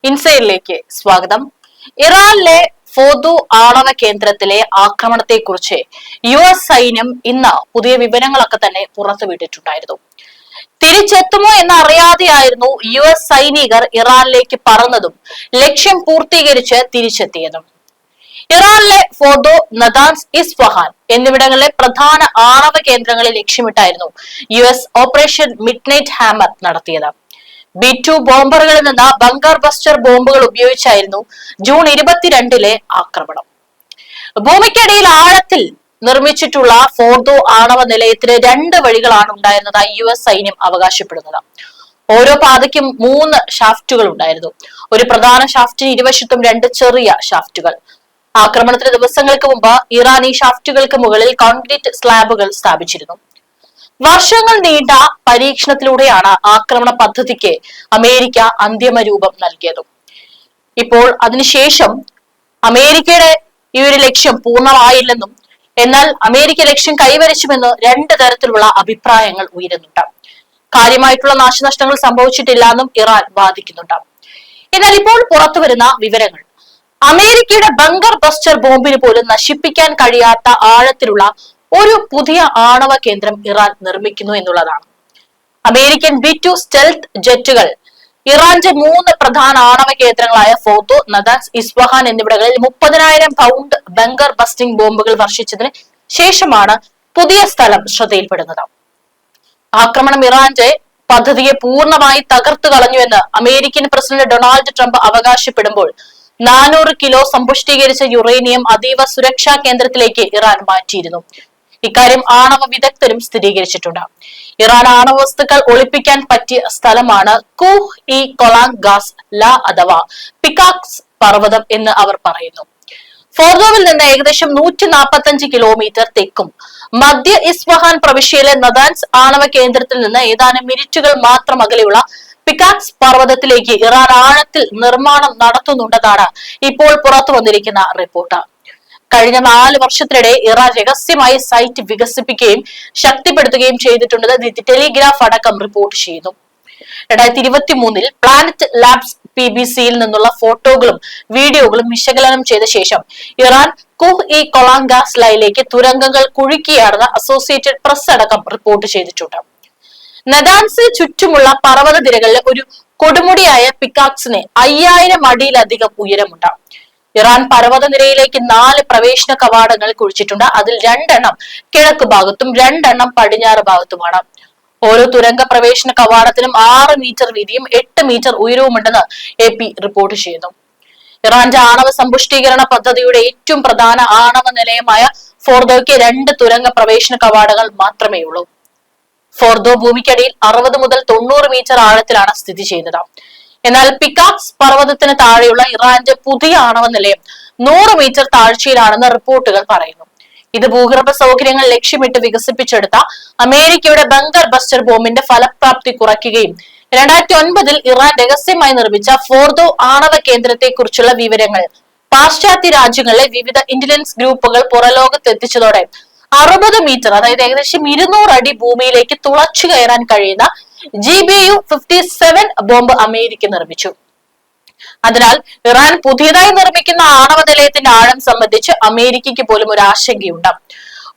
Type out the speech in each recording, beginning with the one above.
ഇൻസൈഡിലേക്ക് സ്വാഗതം. ഇറാനിലെ ഫോർദോ ആണവ കേന്ദ്രത്തിലെ ആക്രമണത്തെക്കുറിച്ച് US സൈന്യം ഇന്ന് പുതിയ വിവരങ്ങളൊക്കെ തന്നെ പുറത്തുവിട്ടിട്ടുണ്ടായിരുന്നു. തിരിച്ചെത്തുമോ എന്നറിയാതെയായിരുന്നു US സൈനികർ ഇറാനിലേക്ക് പറന്നതും ലക്ഷ്യം പൂർത്തീകരിച്ച് തിരിച്ചെത്തിയതും. ഇറാനിലെ ഫോർദോ, നദാൻസ്, ഇസ്ഫഹാൻ എന്നിവിടങ്ങളിലെ പ്രധാന ആണവ കേന്ദ്രങ്ങളെ ലക്ഷ്യമിട്ടായിരുന്നു US ഓപ്പറേഷൻ മിഡ്നൈറ്റ് ഹാമർ നടത്തിയത്. B2 ബോംബറുകളിൽ നിന്ന് ബങ്കർ ബസ്റ്റർ ബോംബുകൾ ഉപയോഗിച്ചായിരുന്നു ജൂൺ 22 ആക്രമണം. ഭൂമിക്കടിയിൽ ആഴത്തിൽ നിർമ്മിച്ചിട്ടുള്ള ഫോർദോ ആണവ നിലയത്തിന് 2 വഴികളാണ് ഉണ്ടായിരുന്നതായി US സൈന്യം അവകാശപ്പെടുന്നത്. ഓരോ പാതയ്ക്കും 3 ഷാഫ്റ്റുകൾ ഉണ്ടായിരുന്നു. ഒരു പ്രധാന ഷാഫ്റ്റിന് ഇരുവശത്തും 2 ചെറിയ ഷാഫ്റ്റുകൾ. ആക്രമണത്തിന് ദിവസങ്ങൾക്ക് മുമ്പ് ഇറാൻ ഈ ഷാഫ്റ്റുകൾക്ക് മുകളിൽ കോൺക്രീറ്റ് സ്ലാബുകൾ സ്ഥാപിച്ചിരുന്നു. വർഷങ്ങൾ നീണ്ട പരീക്ഷണത്തിലൂടെയാണ് ആക്രമണ പദ്ധതിക്ക് അമേരിക്ക അന്തിമ രൂപം നൽകിയത്. ഇപ്പോൾ അതിനുശേഷം അമേരിക്കയുടെ ഈ ഒരു ലക്ഷ്യം പൂർണ്ണമായില്ലെന്നും എന്നാൽ അമേരിക്ക ലക്ഷ്യം കൈവരിച്ചുമെന്ന് 2 തരത്തിലുള്ള അഭിപ്രായങ്ങൾ ഉയരുന്നുണ്ട്. കാര്യമായിട്ടുള്ള നാശനഷ്ടങ്ങൾ സംഭവിച്ചിട്ടില്ല എന്നും ഇറാൻ വാദിക്കുന്നുണ്ട്. എന്നാൽ ഇപ്പോൾ പുറത്തുവരുന്ന വിവരങ്ങൾ അമേരിക്കയുടെ ബങ്കർ ബസ്റ്റർ ബോംബിന് പോലും നശിപ്പിക്കാൻ കഴിയാത്ത ആഴത്തിലുള്ള ഒരു പുതിയ ആണവ കേന്ദ്രം ഇറാൻ നിർമ്മിക്കുന്നു എന്നുള്ളതാണ്. അമേരിക്കൻ B2 സ്റ്റെൽത്ത് ജെറ്റുകൾ ഇറാന്റെ 3 പ്രധാന ആണവ കേന്ദ്രങ്ങളായ ഫോർദോ, നദാൻസ്, ഇസ്ഫഹാൻ എന്നിവിടങ്ങളിൽ 30,000 പൗണ്ട് ബങ്കർ ബസ്റ്റിംഗ് ബോംബുകൾ വർഷിച്ചതിന് ശേഷമാണ് പുതിയ സ്ഥലം ശ്രദ്ധയിൽപ്പെടുന്നത്. ആക്രമണം ഇറാന്റെ പദ്ധതിയെ പൂർണ്ണമായി തകർത്തു കളഞ്ഞുവെന്ന് അമേരിക്കൻ പ്രസിഡന്റ് ഡൊണാൾഡ് ട്രംപ് അവകാശപ്പെടുമ്പോൾ 400 കിലോ സമ്പുഷ്ടീകരിച്ച യുറേനിയം അതീവ സുരക്ഷാ കേന്ദ്രത്തിലേക്ക് ഇറാൻ മാറ്റിയിരുന്നു. ഇക്കാര്യം ആണവ വിദഗ്ധരും സ്ഥിരീകരിച്ചിട്ടുണ്ട്. ഇറാൻ ആണവ വസ്തുക്കൾ ഒളിപ്പിക്കാൻ പറ്റിയ സ്ഥലമാണ് കൂഹ് ഇ കൊളാങ് ഗാസ് ല അഥവാ പിക്കാക്സ് പർവ്വതം എന്ന് അവർ പറയുന്നു. ഫോർദോവിൽ നിന്ന് ഏകദേശം 145 കിലോമീറ്റർ തെക്കും മധ്യ ഇസ്ഫഹാൻ പ്രവിശ്യയിലെ നദാൻസ് ആണവ കേന്ദ്രത്തിൽ നിന്ന് ഏതാനും മിനിറ്റുകൾ മാത്രം അകലെയുള്ള പിക്കാക്സ് പർവ്വതത്തിലേക്ക് ഇറാൻ ആഴത്തിൽ നിർമ്മാണം നടത്തുന്നുണ്ടെന്നാണ് ഇപ്പോൾ പുറത്തു വന്നിരിക്കുന്ന റിപ്പോർട്ട്. കഴിഞ്ഞ 4 വർഷത്തിനിടെ ഇറാൻ രഹസ്യമായി സൈറ്റ് വികസിപ്പിക്കുകയും ശക്തിപ്പെടുത്തുകയും ചെയ്തിട്ടുണ്ടെന്ന് ദി ടെലിഗ്രാഫ് അടക്കം റിപ്പോർട്ട് ചെയ്യുന്നു. 2023 പ്ലാനറ്റ് ലാബ്സ് PBCയിൽ നിന്നുള്ള ഫോട്ടോകളും വീഡിയോകളും വിശകലനം ചെയ്ത ശേഷം Iran Kuh e Kolang Gaz ലയിലേക്ക് തുരങ്കങ്ങൾ കുഴിക്കുകയാണെന്ന് അസോസിയേറ്റഡ് പ്രസ് അടക്കം റിപ്പോർട്ട് ചെയ്തിട്ടുണ്ട്. നദാൻസിന് ചുറ്റുമുള്ള പർവ്വത നിരകളിലെ ഒരു കൊടുമുടിയായ പിക്കാക്സിന് 5000 അടിയിലധികം ഉയരമുണ്ട്. ഇറാൻ പർവ്വത നിരയിലേക്ക് 4 പ്രവേശന കവാടങ്ങൾ കുഴിച്ചിട്ടുണ്ട്. അതിൽ 2 എണ്ണം കിഴക്ക് ഭാഗത്തും 2 എണ്ണം പടിഞ്ഞാറ് ഭാഗത്തുമാണ്. ഓരോ തുരങ്ക പ്രവേശന കവാടത്തിനും 6 മീറ്റർ വീതിയും 8 മീറ്റർ ഉയരവുമുണ്ടെന്ന് AP റിപ്പോർട്ട് ചെയ്യുന്നു. ഇറാന്റെ ആണവ സമ്പുഷ്ടീകരണ പദ്ധതിയുടെ ഏറ്റവും പ്രധാന ആണവ നിലയമായ ഫോർദോയ്ക്ക് 2 തുരങ്ക പ്രവേശന കവാടങ്ങൾ മാത്രമേ ഉള്ളൂ. ഫോർദോ ഭൂമിക്കടിയിൽ 60 മുതൽ 90 മീറ്റർ ആഴത്തിലാണ് സ്ഥിതി ചെയ്യുന്നത്. എന്നാൽ പിക്കാക്സ് പർവ്വതത്തിന് താഴെയുള്ള ഇറാന്റെ പുതിയ ആണവ നിലയം 100 മീറ്റർ താഴ്ചയിലാണെന്ന് റിപ്പോർട്ടുകൾ പറയുന്നു. ഇത് ഭൂഗർഭ സൗകര്യങ്ങൾ ലക്ഷ്യമിട്ട് വികസിപ്പിച്ചെടുത്ത അമേരിക്കയുടെ ബങ്കർ ബസ്റ്റർ ബോംബിന്റെ ഫലപ്രാപ്തി കുറയ്ക്കുകയും 2009 ഇറാൻ രഹസ്യമായി നിർമ്മിച്ച ഫോർദോ ആണവ കേന്ദ്രത്തെ കുറിച്ചുള്ള വിവരങ്ങൾ പാശ്ചാത്യ രാജ്യങ്ങളിലെ വിവിധ ഇന്റലിജൻസ് ഗ്രൂപ്പുകൾ പുറലോകത്തെത്തിച്ചതോടെ 60 മീറ്റർ അതായത് ഏകദേശം 200 അടി ഭൂമിയിലേക്ക് തുളച്ചു കയറാൻ കഴിയുന്ന GBU-57 ബോംബ് അമേരിക്ക നിർമ്മിച്ചു. അതിനാൽ ഇറാൻ പുതിയതായി നിർമ്മിക്കുന്ന ആണവ നിലയത്തിന്റെ ആഴം സംബന്ധിച്ച് അമേരിക്കയ്ക്ക് പോലും ഒരു ആശങ്കയുണ്ട്.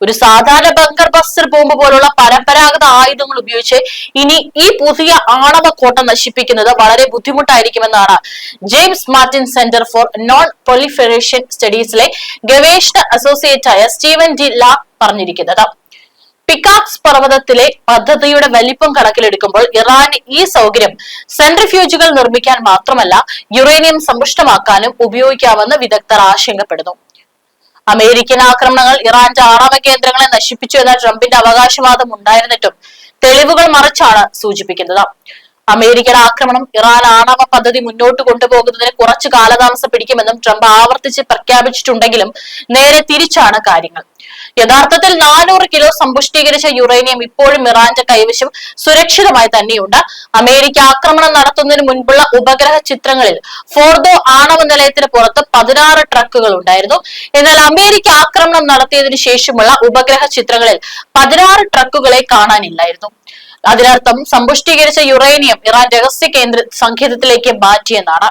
ഒരു സാധാരണ ബങ്കർ ബസ്റ്റർ ബോംബ് പോലുള്ള പരമ്പരാഗത ആയുധങ്ങൾ ഉപയോഗിച്ച് ഇനി ഈ പുതിയ ആണവ കോട്ട നശിപ്പിക്കുന്നത് വളരെ ബുദ്ധിമുട്ടായിരിക്കുമെന്നാണ് James Martin Center for non proliferation സ്റ്റഡീസിലെ ഗവേഷണ അസോസിയേറ്റായ സ്റ്റീവൻ ഡി ലാക്ക് പറഞ്ഞിരിക്കുന്നത്. പിക്കാക്സ് പർവ്വതത്തിലെ പദ്ധതിയുടെ വലിപ്പം കണക്കിലെടുക്കുമ്പോൾ ഇറാന് ഈ സൗകര്യം സെൻട്രിഫ്യൂജുകൾ നിർമ്മിക്കാൻ മാത്രമല്ല യുറേനിയം സമ്പുഷ്ടമാക്കാനും ഉപയോഗിക്കാമെന്ന് വിദഗ്ധർ ആശങ്കപ്പെടുന്നു. അമേരിക്കൻ ആക്രമണങ്ങൾ ഇറാന്റെ ആണവ കേന്ദ്രങ്ങളെ നശിപ്പിച്ചു എന്ന ട്രംപിന്റെ അവകാശവാദം ഉണ്ടായിരുന്നിട്ടും തെളിവുകൾ മറിച്ചാണ് സൂചിപ്പിക്കുന്നത്. അമേരിക്കൻ ആക്രമണം ഇറാൻ ആണവ പദ്ധതി മുന്നോട്ട് കൊണ്ടുപോകുന്നതിന് കുറച്ചു കാലതാമസം പിടിക്കുമെന്നും ട്രംപ് ആവർത്തിച്ച് പ്രഖ്യാപിച്ചിട്ടുണ്ടെങ്കിലും നേരെ തിരിച്ചാണ് കാര്യങ്ങൾ. യഥാർത്ഥത്തിൽ 400 കിലോ സമ്പുഷ്ടീകരിച്ച യുറേനിയം ഇപ്പോഴും ഇറാന്റെ കൈവശം സുരക്ഷിതമായി തന്നെയുണ്ട്. അമേരിക്ക ആക്രമണം നടത്തുന്നതിന് മുൻപുള്ള ഉപഗ്രഹ ചിത്രങ്ങളിൽ ഫോർദോ ആണവ നിലയത്തിന് പുറത്ത് 16 ട്രക്കുകൾ ഉണ്ടായിരുന്നു. എന്നാൽ അമേരിക്ക ആക്രമണം നടത്തിയതിനു ശേഷമുള്ള ഉപഗ്രഹ ചിത്രങ്ങളിൽ 16 ട്രക്കുകളെ കാണാനില്ലായിരുന്നു. അതിനർത്ഥം സമ്പുഷ്ടീകരിച്ച യുറേനിയം ഇറാൻ രഹസ്യ കേന്ദ്ര സങ്കേതത്തിലേക്ക് മാറ്റിയെന്നാണ്.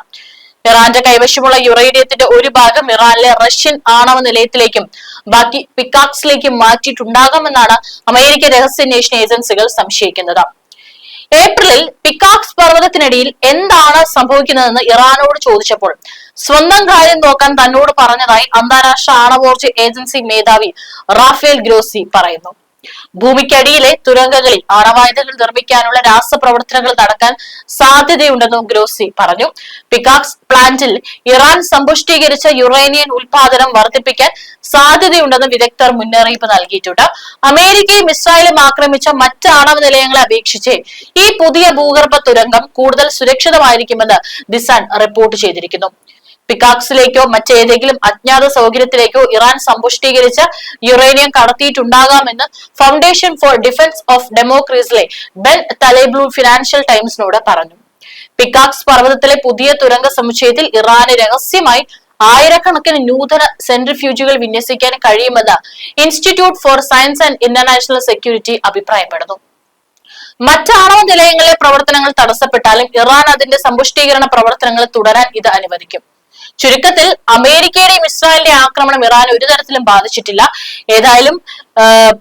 ഇറാന്റെ കൈവശമുള്ള യുറേനിയത്തിന്റെ ഒരു ഭാഗം ഇറാനിലെ റഷ്യൻ ആണവ നിലയത്തിലേക്കും ബാക്കി പിക്കാക്സിലേക്കും മാറ്റിയിട്ടുണ്ടാകാമെന്നാണ് അമേരിക്കൻ രഹസ്യാന്വേഷണ ഏജൻസികൾ സംശയിക്കുന്നത്. ഏപ്രിലിൽ പിക്കാക്സ് പർവ്വതത്തിനടിയിൽ എന്താണ് സംഭവിക്കുന്നതെന്ന് ഇറാനോട് ചോദിച്ചപ്പോൾ സ്വന്തം കാര്യം നോക്കാൻ തന്നോട് പറഞ്ഞതായി അന്താരാഷ്ട്ര ആണവോർജ ഏജൻസി മേധാവി റാഫേൽ ഗ്രോസി പറയുന്നു. ഭൂമിക്കടിയിലെ തുരങ്കങ്ങളിൽ ആണവായുധങ്ങൾ നിർമ്മിക്കാനുള്ള രാസപ്രവർത്തനങ്ങൾ നടക്കാൻ സാധ്യതയുണ്ടെന്നും ഗ്രോസി പറഞ്ഞു. പിക്കാക്സ് പ്ലാന്റിൽ ഇറാൻ സമ്പുഷ്ടീകരിച്ച യുറേനിയം ഉൽപാദനം വർദ്ധിപ്പിക്കാൻ സാധ്യതയുണ്ടെന്ന് വിദഗ്ധർ മുന്നറിയിപ്പ് നൽകിയിട്ടുണ്ട്. അമേരിക്കയും ഇസ്രായേലും ആക്രമിച്ച മറ്റ് ആണവ നിലയങ്ങളെ അപേക്ഷിച്ച് ഈ പുതിയ ഭൂഗർഭ തുരങ്കം കൂടുതൽ സുരക്ഷിതമായിരിക്കുമെന്ന് ദിസാൻ റിപ്പോർട്ട് ചെയ്തിരിക്കുന്നു. പിക്കാക്സിലേക്കോ മറ്റേതെങ്കിലും അജ്ഞാത സൗകര്യത്തിലേക്കോ ഇറാൻ സമ്പുഷ്ടീകരിച്ച യുറേനിയം കടത്തിയിട്ടുണ്ടാകാമെന്ന് ഫൗണ്ടേഷൻ ഫോർ ഡിഫൻസ് ഓഫ് ഡെമോക്രസിയിലെ ബെൻ തലേബ്ലൂ ഫിനാൻഷ്യൽ ടൈംസിനോട് പറഞ്ഞു. പിക്കാക്സ് പർവ്വതത്തിലെ പുതിയ തുരങ്ക സമുച്ചയത്തിൽ ഇറാന് രഹസ്യമായി ആയിരക്കണക്കിന് നൂതന സെൻട്രിഫ്യൂജുകൾ വിന്യസിക്കാൻ കഴിയുമെന്ന് institute for science and international security അഭിപ്രായപ്പെടുന്നു. മറ്റ് ആണവ നിലയങ്ങളിലെ പ്രവർത്തനങ്ങൾ തടസ്സപ്പെട്ടാലും ഇറാൻ അതിന്റെ സമ്പുഷ്ടീകരണ പ്രവർത്തനങ്ങൾ തുടരാൻ ഇത് അനുവദിക്കും. ചുരുക്കത്തിൽ അമേരിക്കയുടെയും ഇസ്രായേലിന്റെ ആക്രമണം ഇറാൻ ഒരു തരത്തിലും ബാധിച്ചിട്ടില്ല. ഏതായാലും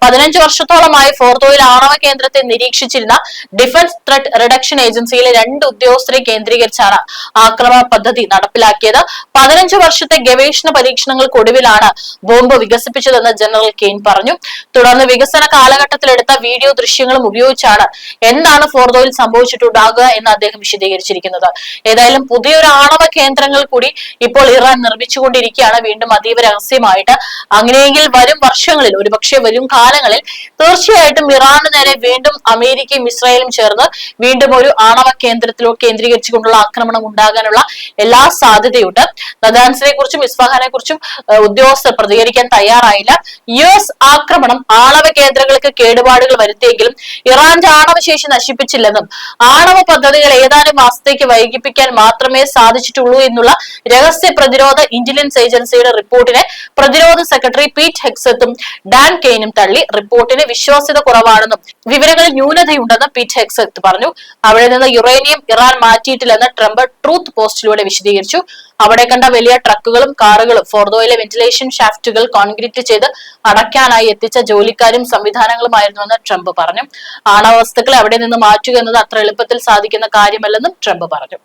15 വർഷത്തോളമായി ഫോർദോയിൽ ആണവ കേന്ദ്രത്തെ നിരീക്ഷിച്ചിരുന്ന ഡിഫൻസ് ത്രെറ്റ് റിഡക്ഷൻ ഏജൻസിയിലെ 2 ഉദ്യോഗസ്ഥരെ കേന്ദ്രീകരിച്ചാണ് ആക്രമണ പദ്ധതി നടപ്പിലാക്കിയത്. 15 വർഷത്തെ ഗവേഷണ പരീക്ഷണങ്ങൾക്കൊടുവിലാണ് ബോംബ് വികസിപ്പിച്ചതെന്ന് ജനറൽ കെയ്ൻ പറഞ്ഞു. തുടർന്ന് വികസന കാലഘട്ടത്തിലെടുത്ത വീഡിയോ ദൃശ്യങ്ങളും ഉപയോഗിച്ചാണ് എന്താണ് ഫോർദോയിൽ സംഭവിച്ചിട്ടുണ്ടാകുക എന്ന് അദ്ദേഹം വിശദീകരിച്ചിരിക്കുന്നത്. ഏതായാലും പുതിയൊരു ആണവ കേന്ദ്രങ്ങൾ കൂടി ഇപ്പോൾ ഇറാൻ നിർമ്മിച്ചുകൊണ്ടിരിക്കുകയാണ്, വീണ്ടും അതീവ രഹസ്യമായിട്ട്. അങ്ങനെയെങ്കിൽ വരും വർഷങ്ങളിൽ, ഒരുപക്ഷെ വരും കാലങ്ങളിൽ തീർച്ചയായിട്ടും ഇറാന് നേരെ വീണ്ടും അമേരിക്കയും ഇസ്രായേലും ചേർന്ന് വീണ്ടും ഒരു ആണവ കേന്ദ്രത്തിലോ കേന്ദ്രീകരിച്ചുകൊണ്ടുള്ള ആക്രമണം ഉണ്ടാകാനുള്ള എല്ലാ സാധ്യതയുണ്ട്. നദാൻസിനെ കുറിച്ചും ഇസ്ഫഹാനെ കുറിച്ചും ഉദ്യോഗസ്ഥർ പ്രതികരിക്കാൻ തയ്യാറായില്ല. US ആക്രമണം ആണവ കേന്ദ്രങ്ങൾക്ക് കേടുപാടുകൾ വരുത്തിയെങ്കിലും ഇറാന്റെ ആണവശേഷി നശിപ്പിച്ചില്ലെന്നും ആണവ പദ്ധതികൾ ഏതാനും മാസത്തേക്ക് വൈകിപ്പിക്കാൻ മാത്രമേ സാധിച്ചിട്ടുള്ളൂ എന്നുള്ള രഹസ്യ പ്രതിരോധ ഇന്റലിജൻസ് ഏജൻസിയുടെ റിപ്പോർട്ടിനെ പ്രതിരോധ സെക്രട്ടറി പീറ്റ് ഹെക്സത്തും ഡാൻ കെയ്നും തള്ളി. റിപ്പോർട്ടിന് വിശ്വാസ്യത കുറവാണെന്നും വിവരങ്ങളിൽ ന്യൂനതയുണ്ടെന്ന് പീറ്റ് ഹെക്സത്ത് പറഞ്ഞു. അവിടെ നിന്ന് യുറേനിയം ഇറാൻ മാറ്റിയിട്ടില്ലെന്ന് ട്രംപ് ട്രൂത്ത് പോസ്റ്റിലൂടെ വിശദീകരിച്ചു. അവിടെ കണ്ട വലിയ ട്രക്കുകളും കാറുകളും ഫോർദോയിലെ വെന്റിലേഷൻ ഷാഫ്റ്റുകൾ കോൺക്രീറ്റ് ചെയ്ത് അടയ്ക്കാനായി എത്തിച്ച ജോലിക്കാരും സംവിധാനങ്ങളുമായിരുന്നുവെന്ന് ട്രംപ് പറഞ്ഞു. ആണവ വസ്തുക്കളെ അവിടെ നിന്ന് മാറ്റുക എന്നത് അത്ര എളുപ്പത്തിൽ സാധിക്കുന്ന കാര്യമല്ലെന്നും ട്രംപ് പറഞ്ഞു.